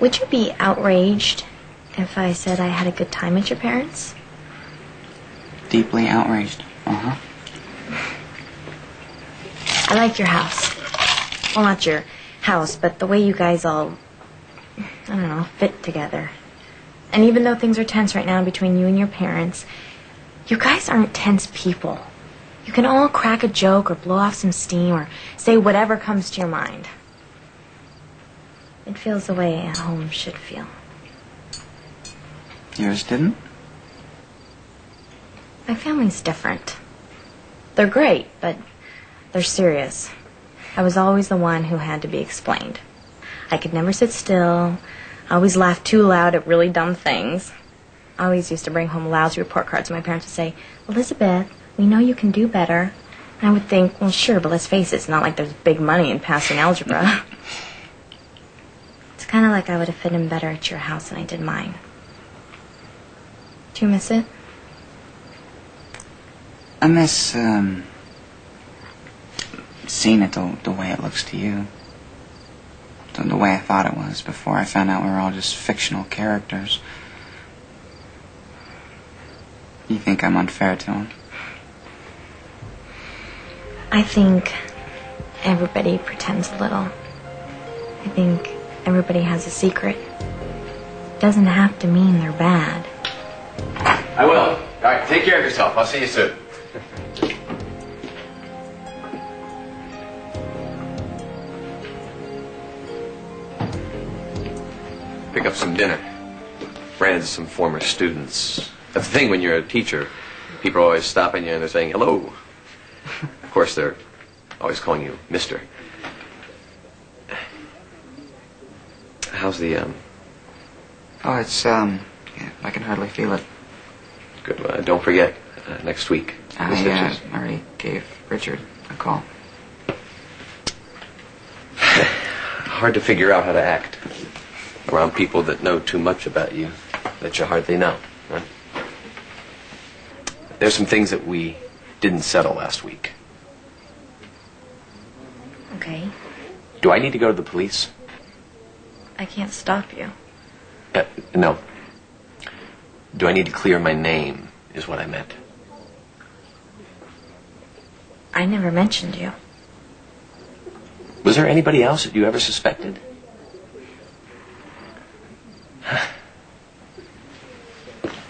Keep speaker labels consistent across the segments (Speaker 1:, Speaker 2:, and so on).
Speaker 1: Would you be outraged if I said I had a good time at your parents'?
Speaker 2: Deeply outraged. Uh-huh.
Speaker 1: I like your house. Well, not your house, but the way you guys all, I don't know, fit together. And even though things are tense right now between you and your parents, you guys aren't tense people. You can all crack a joke or blow off some steam or say whatever comes to your mind. It feels the way a home should feel.
Speaker 2: Yours didn't?
Speaker 1: My family's different. They're great, but they're serious. I was always the one who had to be explained. I could never sit still. I always laughed too loud at really dumb things. I always used to bring home lousy report cards and my parents would say, "Elizabeth, we know you can do better." And I would think, well, sure, but let's face it, it's not like there's big money in passing algebra. It's kind of like I would have fit in better at your house than I did mine. Do you miss it?
Speaker 2: I miss, seeing it the way it looks to you. The way I thought it was before I found out we were all just fictional characters. You think I'm unfair to him?
Speaker 1: I think everybody pretends a little. I think everybody has a secret. It doesn't have to mean they're bad.
Speaker 3: I will. All right, take care of yourself. I'll see you soon. Pick up some dinner. Ran into some former students. That's the thing when you're a teacher. People are always stopping you and they're saying hello. Of course, they're always calling you Mr. How's the,
Speaker 2: Oh, it's, yeah, I can hardly feel it.
Speaker 3: Good. Don't forget, next week.
Speaker 2: I already gave Richard a call.
Speaker 3: Hard to figure out how to act around people that know too much about you that you hardly know. Right? There's some things that we didn't settle last week.
Speaker 1: Okay.
Speaker 3: Do I need to go to the police?
Speaker 1: I can't stop you.
Speaker 3: No. Do I need to clear my name, is what I meant.
Speaker 1: I never mentioned you.
Speaker 3: Was there anybody else that you ever suspected?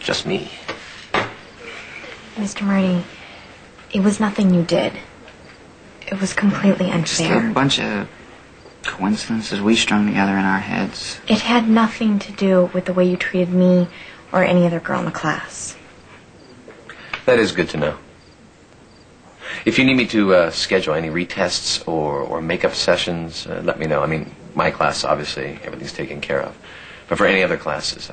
Speaker 3: Just me.
Speaker 1: Mr. Murty, it was nothing you did. It was completely unfair.
Speaker 2: Just a bunch of coincidences we strung together in our heads.
Speaker 1: It had nothing to do with the way you treated me or any other girl in the class.
Speaker 3: That is good to know. If you need me to schedule any retests or makeup sessions, let me know. I mean, my class, obviously, everything's taken care of. But for any other classes,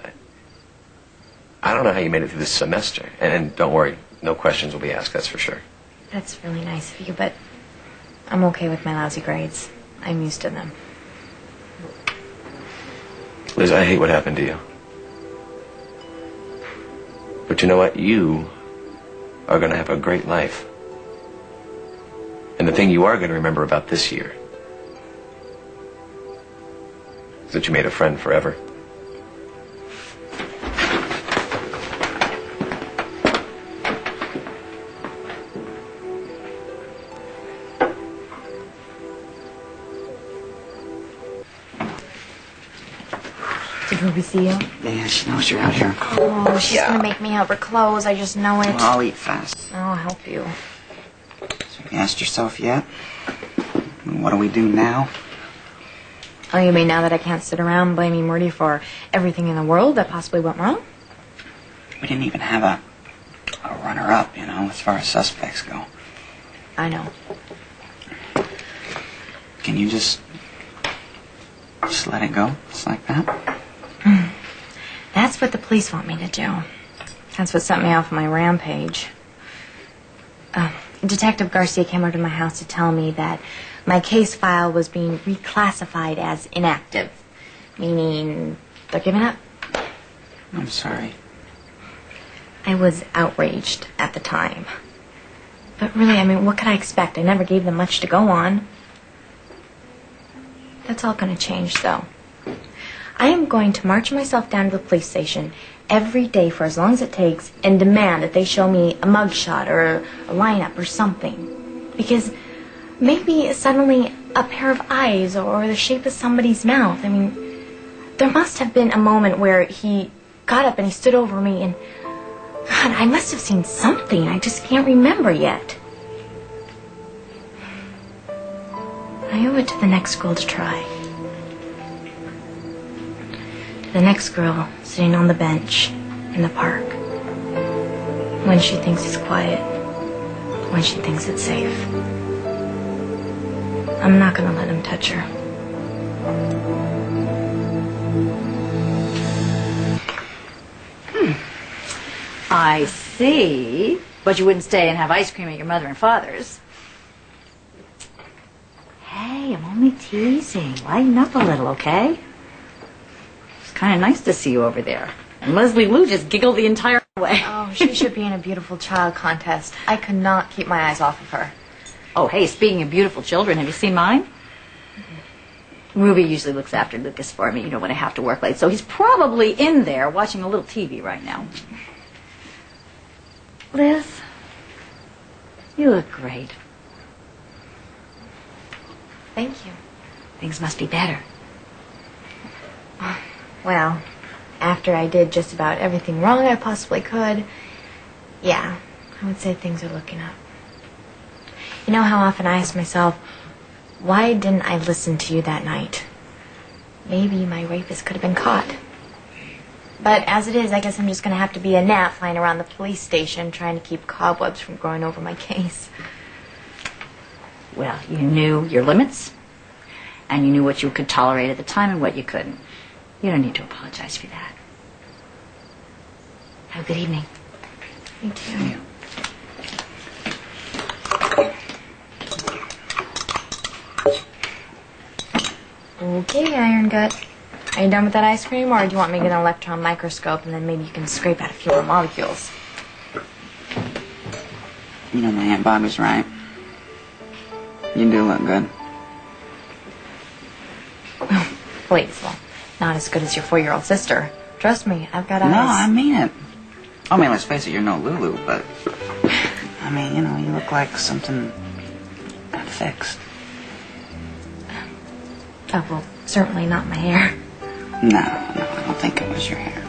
Speaker 3: I don't know how you made it through this semester. And don't worry, no questions will be asked, that's for sure.
Speaker 1: That's really nice of you, but I'm okay with my lousy grades. I'm used to them.
Speaker 3: Liz, I hate what happened to you. But you know what? You are going to have a great life. And the thing you are going to remember about this year is that you made a friend forever.
Speaker 1: Did Ruby see you?
Speaker 2: Yeah, she knows you're out here.
Speaker 1: Oh, she's gonna make me help her clothes. I just know it.
Speaker 2: Well, I'll eat fast.
Speaker 1: I'll help you.
Speaker 2: So you asked yourself yet? What do we do now?
Speaker 1: Oh, you mean now that I can't sit around blaming Murty for everything in the world that possibly went wrong?
Speaker 2: We didn't even have a runner-up, you know, as far as suspects go.
Speaker 1: I know.
Speaker 2: Can you just let it go? Just like that?
Speaker 1: That's what the police want me to do. That's what sent me off on my rampage. Detective Garcia came over to my house to tell me that my case file was being reclassified as inactive, meaning they're giving up.
Speaker 2: I'm sorry.
Speaker 1: I was outraged at the time. But really, I mean, what could I expect? I never gave them much to go on. That's all going to change, though. I am going to march myself down to the police station every day for as long as it takes and demand that they show me a mugshot or a lineup or something. Because maybe suddenly a pair of eyes or the shape of somebody's mouth. I mean, there must have been a moment where he got up and he stood over me and, God, I must have seen something. I just can't remember yet. I owe it to the next girl to try. To the next girl sitting on the bench in the park. When she thinks it's quiet. When she thinks it's safe. I'm not going to let him touch her.
Speaker 4: I see. But you wouldn't stay and have ice cream at your mother and father's. Hey, I'm only teasing. Lighten up a little, okay? It's kind of nice to see you over there. And Leslie Lou just giggled the entire way.
Speaker 1: Oh, she should be in a beautiful child contest. I could not keep my eyes off of her.
Speaker 4: Oh, hey, speaking of beautiful children, have you seen mine? Ruby usually looks after Lucas for me, when I have to work late. So he's probably in there watching a little TV right now. Liz, you look great.
Speaker 1: Thank you.
Speaker 4: Things must be better.
Speaker 1: Well, after I did just about everything wrong I possibly could, yeah, I would say things are looking up. You know how often I ask myself, why didn't I listen to you that night? Maybe my rapist could have been caught. But as it is, I guess I'm just going to have to be a gnat flying around the police station trying to keep cobwebs from growing over my case.
Speaker 4: Well, you knew your limits, and you knew what you could tolerate at the time and what you couldn't. You don't need to apologize for that. Have a good evening.
Speaker 1: You too. Okay, Iron Gut. Are you done with that ice cream, or do you want me to get an electron microscope and then maybe you can scrape out a few more molecules?
Speaker 2: You know, my Aunt Bobby's right. You do look good.
Speaker 1: Please, well, not as good as your 4-year-old sister. Trust me, I've got eyes.
Speaker 2: No, I mean it. I mean, let's face it, you're no Lulu, but... I mean, you look like something got fixed.
Speaker 1: Oh, well, certainly not my hair.
Speaker 2: No, I don't think it was your hair.